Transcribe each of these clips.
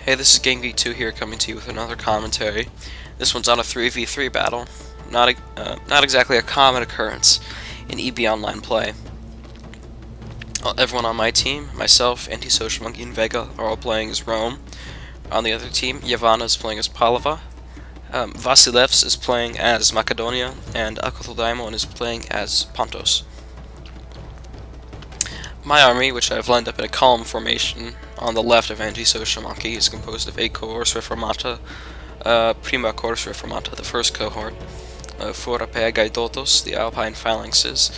Hey, this is GangV2 here, coming to you with another commentary. This one's on a 3v3 battle. Not exactly a common occurrence in EB Online play. Everyone on my team, myself, Antisocialmunky, and Vega are all playing as Rome. On the other team, Yavana is playing as Pahlava. Vasilefs is playing as Makedonia, and Agathodaimon is playing as Pontos. My army, which I've lined up in a column formation on the left of Antisocialmunky, is composed of 8 cohorts Reformata, Prima Corps Reformata, the first cohort, 4 Gaidotos, the Alpine phalanxes,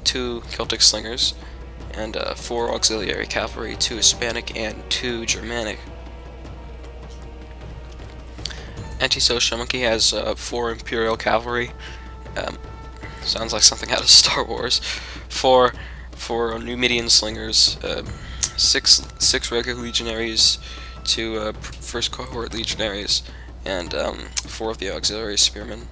2 Celtic slingers, and 4 auxiliary cavalry, 2 Hispanic and 2 Germanic. Antisocialmunky has 4 Imperial cavalry. Sounds like something out of Star Wars. 4 Numidian slingers, 6 regular legionaries, 2 first cohort legionaries, and 4 of the auxiliary spearmen.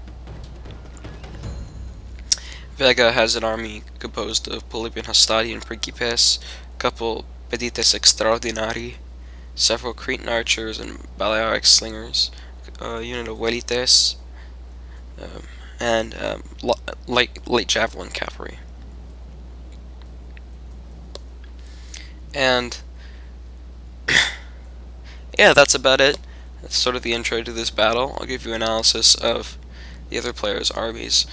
Vega has an army composed of Polybian Hastati and Principes, a couple Pedites Extraordinari, several Cretan archers and Balearic slingers, a unit of Velites, and light javelin cavalry. And yeah, that's about it. That's sort of the intro to this battle. I'll give you analysis of the other players' armies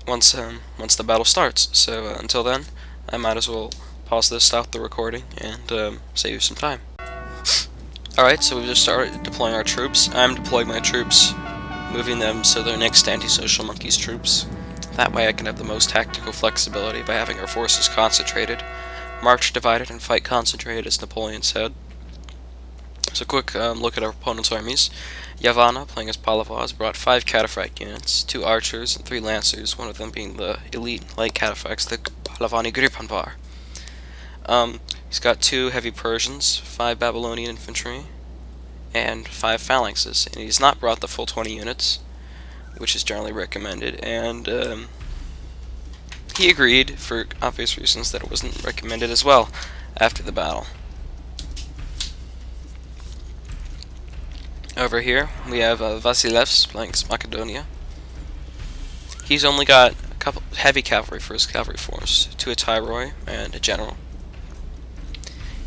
once the battle starts. So until then, I might as well pause this, stop the recording, and save you some time. Alright, so we've just started deploying our troops. I'm deploying my troops, moving them so they're next to Antisocialmunky's troops. That way I can have the most tactical flexibility by having our forces concentrated. March divided and fight concentrated, as Napoleon said. So quick look at our opponent's armies. Yavana, playing as Pahlava, has brought 5 cataphract units, 2 archers, and 3 lancers, one of them being the elite light cataphracts, the Pahlavani Gripanvar. He's got 2 heavy Persians, 5 Babylonian infantry, and 5 phalanxes, and he's not brought the full 20 units, which is generally recommended, and he agreed, for obvious reasons, that it wasn't recommended as well after the battle. Over here, we have Vasilefs playing Makedonia. He's only got a couple heavy cavalry for his cavalry force, 2 Atiroi and a general.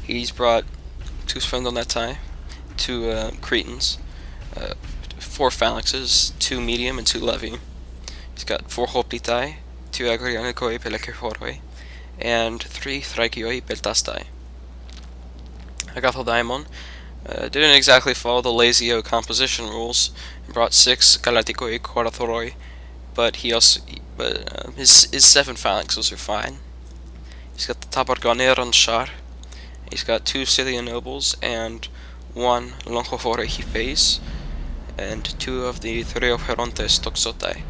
He's brought 2 Sphondonetai, 2 Cretans, 4 phalanxes, 2 medium and 2 levy. He's got 4 Hoplitai, 2 Agrianikoi Pelekehoroi, and 3 Thrakioi Peltastai. Agathodaimon didn't exactly follow the Lazio composition rules and brought 6 Galatikoi Korathoroi, but his 7 phalanxes are fine. He's got the Tabarganeron Shar. He's got 2 Scythian nobles and 1 Longophore Hippeis, and 2 of the Threoperontes Toxotai,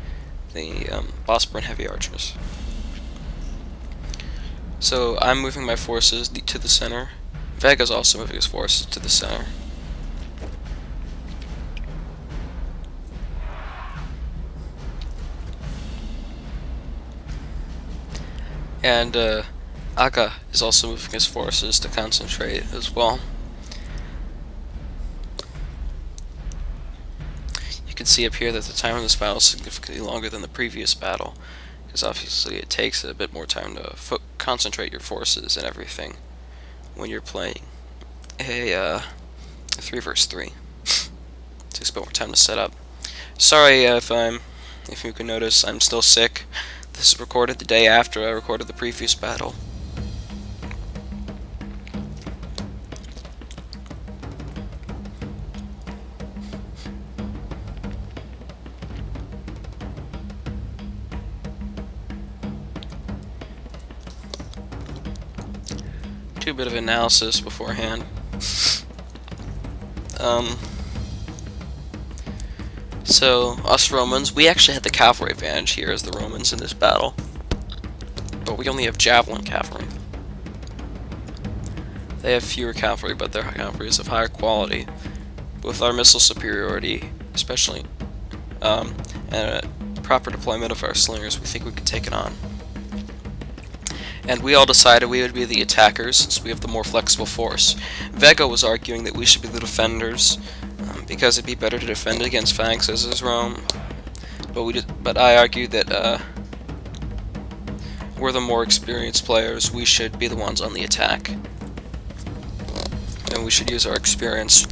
the Bosporan heavy archers. So I'm moving my forces to the center. Vega's also moving his forces to the center. And Aga is also moving his forces to concentrate as well. You can see up here that the time of this battle is significantly longer than the previous battle, because obviously it takes a bit more time to concentrate your forces and everything when you're playing a 3 vs 3. Takes a bit more time to set up. Sorry if you can notice, I'm still sick. This is recorded the day after I recorded the previous battle. Do a bit of analysis beforehand. So, us Romans, we actually had the cavalry advantage here as the Romans in this battle, but we only have javelin cavalry. They have fewer cavalry, but their cavalry is of higher quality. With our missile superiority, especially, and a proper deployment of our slingers, we think we can take it on. and we all decided we would be the attackers since we have the more flexible force. Vega was arguing that we should be the defenders because it'd be better to defend against phalanxes as Rome. But I argued that we're the more experienced players. We should be the ones on the attack, and we should use our experience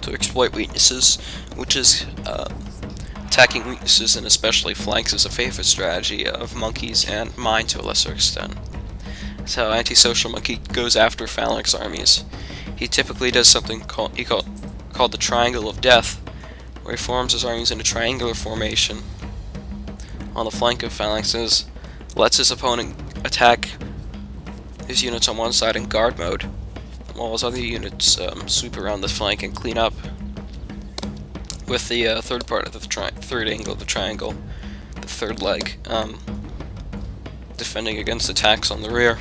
to exploit weaknesses, which is attacking weaknesses and especially flanks is a favorite strategy of monkeys and mine to a lesser extent. So Antisocialmunky goes after phalanx armies. He typically does something called the Triangle of Death, where he forms his armies in a triangular formation on the flank of phalanxes, lets his opponent attack his units on one side in guard mode, while his other units sweep around the flank and clean up with the third part of the third angle of the triangle, the third leg, defending against attacks on the rear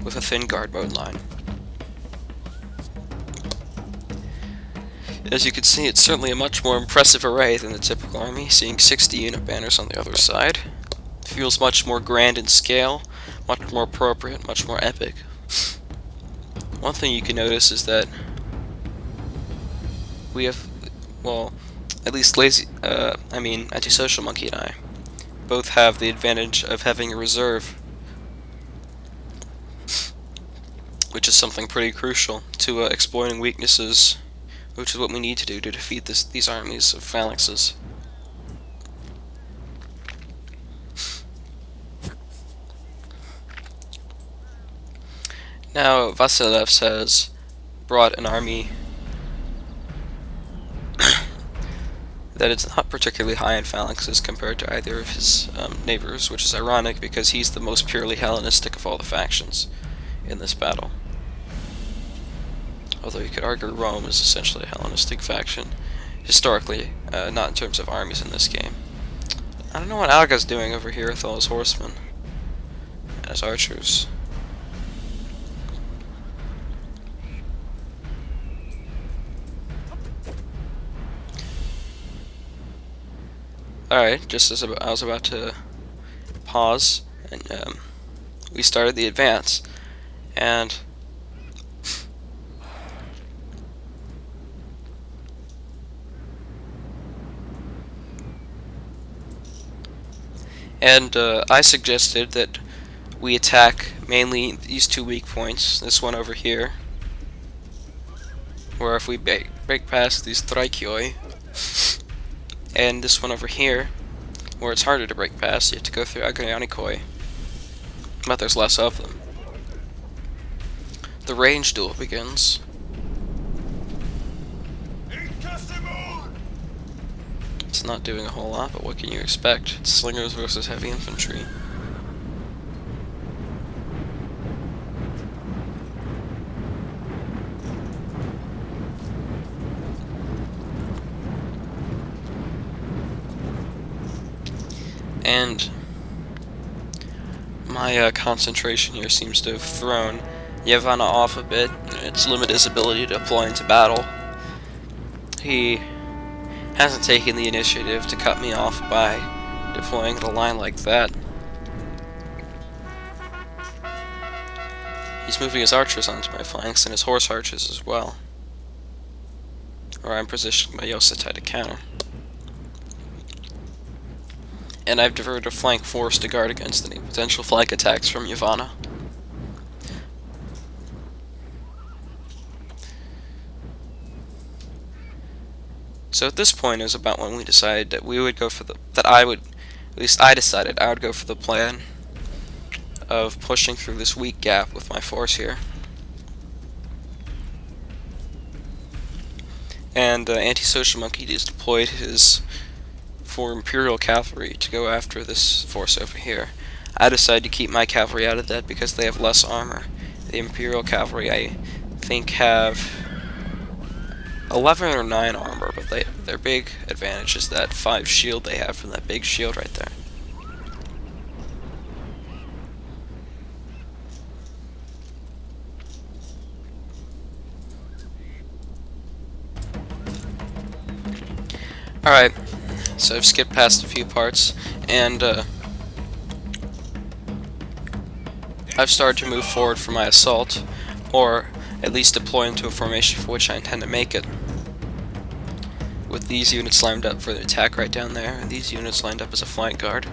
with a thin guard mode line. As you can see, it's certainly a much more impressive array than the typical army, seeing 60 unit banners on the other side. It feels much more grand in scale, much more appropriate, much more epic. One thing you can notice is that we have, well, at least Antisocialmunky and I both have the advantage of having a reserve, which is something pretty crucial to exploiting weaknesses, which is what we need to do to defeat these armies of phalanxes. Now, Vasilefs has brought an army that is not particularly high in phalanxes compared to either of his neighbors, which is ironic because he's the most purely Hellenistic of all the factions in this battle. Although you could argue Rome is essentially a Hellenistic faction, historically, not in terms of armies in this game. I don't know what Aga's doing over here with all his horsemen and his archers. Alright, just as I was about to pause, and we started the advance, and I suggested that we attack mainly these two weak points, this one over here, where if we break past these Thrakioi, and this one over here, where it's harder to break past, you have to go through Agathodaimon, but there's less of them. The range duel begins. It's not doing a whole lot, but what can you expect? It's slingers versus heavy infantry. And my concentration here seems to have thrown Yavana off a bit. It's limited his ability to deploy into battle. He hasn't taken the initiative to cut me off by deploying the line like that. He's moving his archers onto my flanks and his horse archers as well, where I'm positioning my Yosetai to counter. And I've diverted a flank force to guard against any potential flank attacks from Yavana. So at this point is about when we decided that we would go for I decided I would go for the plan of pushing through this weak gap with my force here. And Antisocialmunky has deployed his 4 Imperial Cavalry to go after this force over here. I decided to keep my cavalry out of that because they have less armor. The Imperial Cavalry, I think, have 11 or 9 armor, but their big advantage is that 5 shield they have from that big shield right there. Alright, so I've skipped past a few parts, and I've started to move forward for my assault, or at least deploy into a formation for which I intend to make it. With these units lined up for the attack right down there, and these units lined up as a flank guard.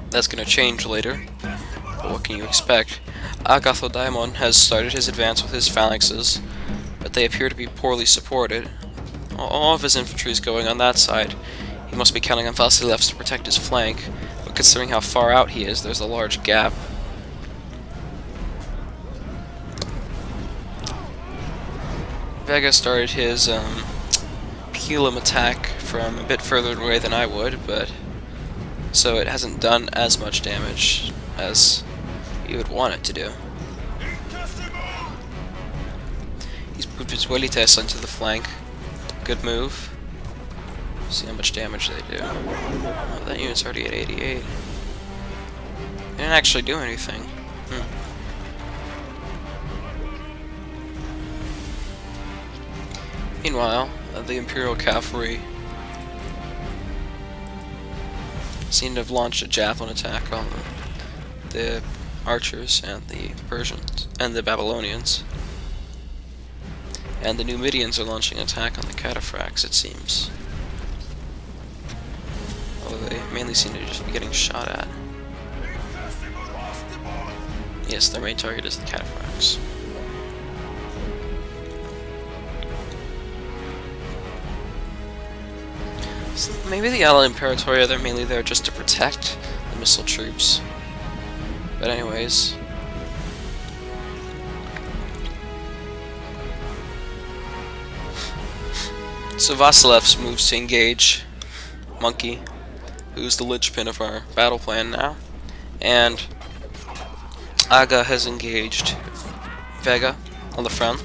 That's going to change later, but what can you expect? Agathodaimon has started his advance with his phalanxes, but they appear to be poorly supported. All of his infantry is going on that side. He must be counting on Vasilefs to protect his flank, but considering how far out he is, there's a large gap. Vega started his Pelum attack from a bit further away than I would, but so it hasn't done as much damage as you would want it to do. He's moved his Velites onto the flank. Good move. See how much damage they do. Oh, that unit's already at 88. They didn't actually do anything. Meanwhile, the Imperial Cavalry seem to have launched a javelin attack on the archers and the Persians and the Babylonians. And the Numidians are launching an attack on the cataphracts, it seems. Although they mainly seem to just be getting shot at. Yes, their main target is the cataphracts. So maybe the Ala Imperatoria, they're mainly there just to protect the missile troops. But anyways. So Vasilefs moves to engage Monkey, who's the linchpin of our battle plan now. And Aga has engaged Vega on the front.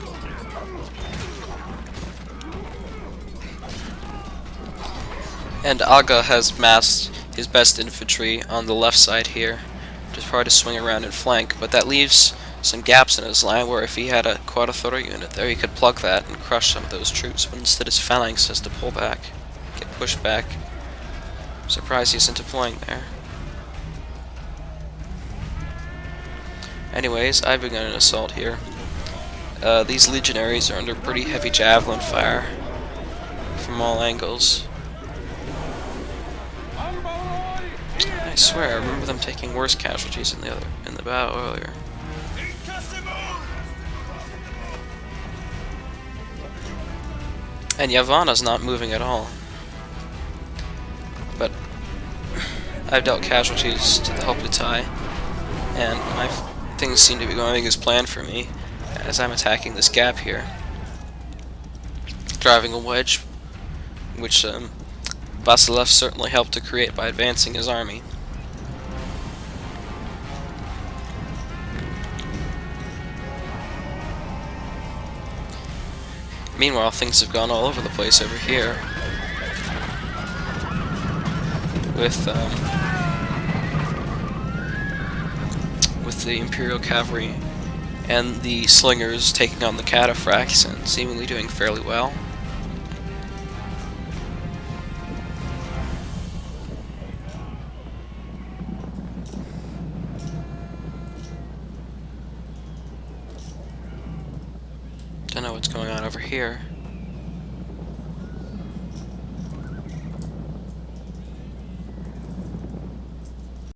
And Aga has massed his best infantry on the left side here to try to swing around and flank, but that leaves some gaps in his line where if he had a quadrilateral unit there, he could plug that and crush some of those troops, but instead his phalanx has to pull back, get pushed back. I'm surprised he isn't deploying there. Anyways, I've begun an assault here. These legionaries are under pretty heavy javelin fire from all angles. I swear, I remember them taking worse casualties in the battle earlier. And Yavana's not moving at all. But I've dealt casualties to the Hoplitai, and my things seem to be going as planned for me as I'm attacking this gap here. Driving a wedge, which Vasilefs certainly helped to create by advancing his army. Meanwhile, things have gone all over the place over here with the Imperial Cavalry and the Slingers taking on the cataphracts and seemingly doing fairly well. Don't know what's going on over here.